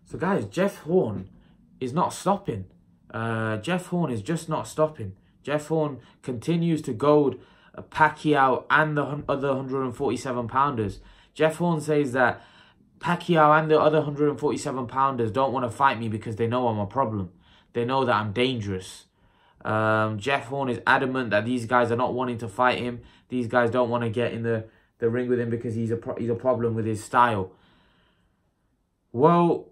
So guys, Jeff Horn is not stopping. Jeff Horn is just not stopping. Jeff Horn continues to goad Pacquiao and the other 147-pounders. Jeff Horn says that Pacquiao and the other 147-pounders don't want to fight me because they know I'm a problem. They know that I'm dangerous. Jeff Horn is adamant that these guys are not wanting to fight him. These guys don't want to get in the ring with him because he's a problem with his style. Well,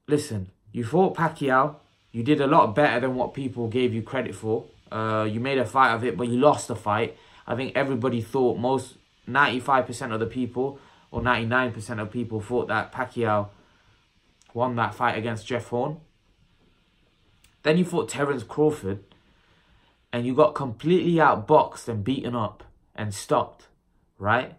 listen, you fought Pacquiao. You did a lot better than what people gave you credit for. You made a fight of it, but you lost the fight. I think everybody thought, 95% of the people, or 99% of people thought that Pacquiao won that fight against Jeff Horn. Then you fought Terence Crawford, and you got completely outboxed and beaten up and stopped, right?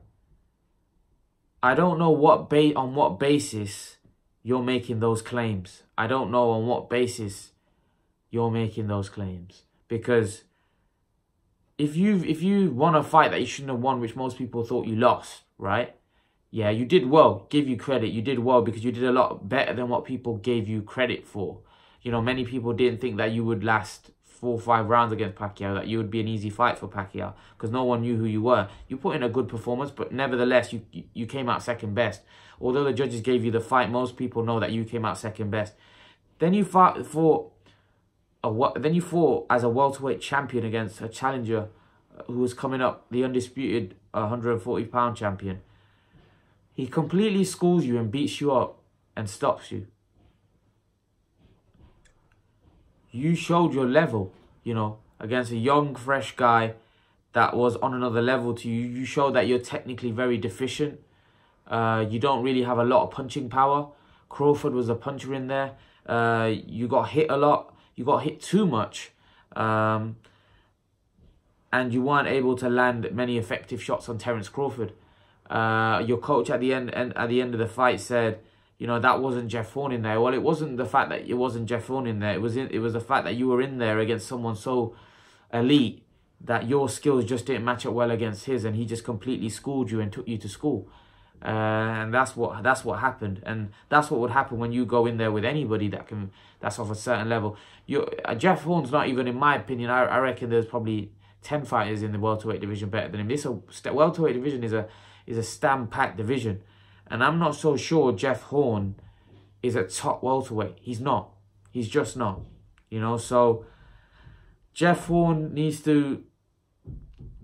I don't know on what basis you're making those claims. I don't know on what basis you're making those claims. Because if you won a fight that you shouldn't have won, which most people thought you lost, right? Yeah, you did well. Give you credit. You did well because you did a lot better than what people gave you credit for. You know, many people didn't think that you would last 4 or 5 rounds against Pacquiao, that you would be an easy fight for Pacquiao because no one knew who you were. You put in a good performance, but nevertheless, you came out second best. Although the judges gave you the fight, most people know that you came out second best. Then you fought as a welterweight champion against a challenger who was coming up, the undisputed 140-pound champion. He completely schools you and beats you up and stops you. You showed your level, you know, against a young, fresh guy that was on another level to you. You showed that you're technically very deficient. You don't really have a lot of punching power. Crawford was a puncher in there. You got hit a lot. You got hit too much. And you weren't able to land many effective shots on Terence Crawford. Your coach at the end of the fight said, you know, that wasn't Jeff Horn in there. Well, it wasn't the fact that it wasn't Jeff Horn in there. It was the fact that you were in there against someone so elite that your skills just didn't match up well against his, and he just completely schooled you and took you to school. And that's what happened, and that's what would happen when you go in there with anybody that's of a certain level. Jeff Horn's not even, in my opinion. I reckon there's probably 10 fighters in the welterweight division better than him. This welterweight division is a stamp-packed division. And I'm not so sure Jeff Horn is a top welterweight. He's not. He's just not. You know, so Jeff Horn needs to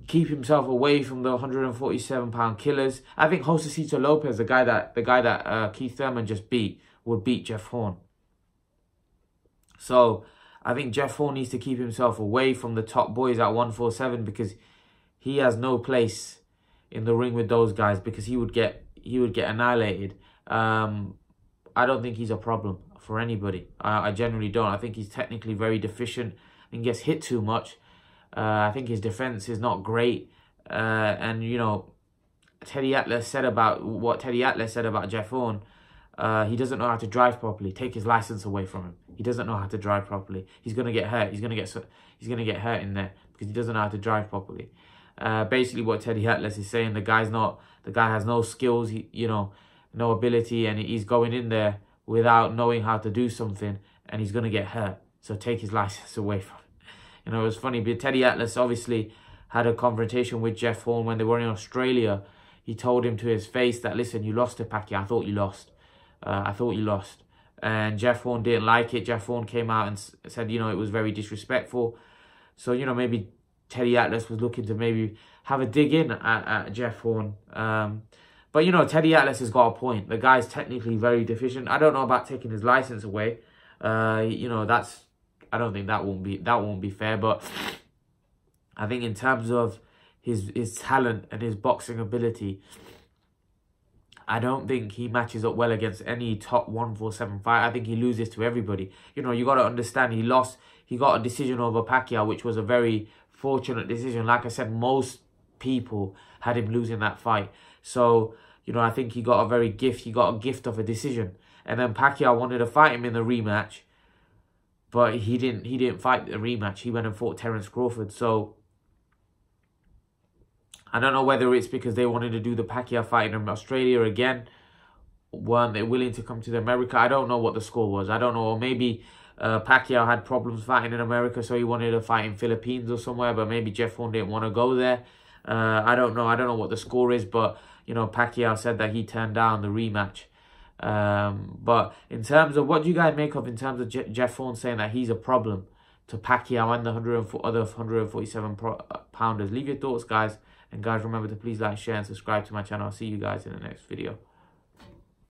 keep himself away from the 147-pound killers. I think Josecito Lopez, the guy that Keith Thurman just beat, would beat Jeff Horn. So I think Jeff Horn needs to keep himself away from the top boys at 147 because he has no place in the ring with those guys, because he would get annihilated. I don't think he's a problem for anybody. I generally don't. I think he's technically very deficient. I think he gets hit too much. I think his defense is not great. And, you know, what Teddy Atlas said about Jeff Horn, he doesn't know how to drive properly. Take his license away from him. He doesn't know how to drive properly. He's going to get hurt. He's going to get hurt in there because he doesn't know how to drive properly. Basically what Teddy Atlas is saying, the guy has no skills, no ability, and he's going in there without knowing how to do something, and he's going to get hurt. So take his license away from him. You know, it was funny, but Teddy Atlas obviously had a confrontation with Jeff Horn when they were in Australia. He told him to his face that, listen, you lost to Pacquiao. I thought you lost. And Jeff Horn didn't like it. Jeff Horn came out and said, you know, it was very disrespectful. So, you know, maybe Teddy Atlas was looking to maybe have a dig in at Jeff Horn. But, you know, Teddy Atlas has got a point. The guy's technically very deficient. I don't know about taking his license away. You know, I don't think that won't be fair. But I think in terms of his talent and his boxing ability, I don't think he matches up well against any top 147 fight. I think he loses to everybody. You know, you got to understand, he got a decision over Pacquiao, which was a very fortunate decision. Like I said, most people had him losing that fight. So, you know, I think he got a gift of a decision. And then Pacquiao wanted to fight him in the rematch, but he didn't fight the rematch. He went and fought Terence Crawford. So I don't know whether it's because they wanted to do the Pacquiao fight in Australia again, weren't they willing to come to America? I don't know what the score was. I don't know. Or maybe Pacquiao had problems fighting in America, so he wanted to fight in Philippines or somewhere, but maybe Jeff Horn didn't want to go there. I don't know. I don't know what the score is, but, you know, Pacquiao said that he turned down the rematch. But in terms of, what do you guys make of in terms of Jeff Horn saying that he's a problem to Pacquiao and the other 147 pounders? Leave your thoughts, guys. And guys, remember to please like, share, and subscribe to my channel. I'll see you guys in the next video.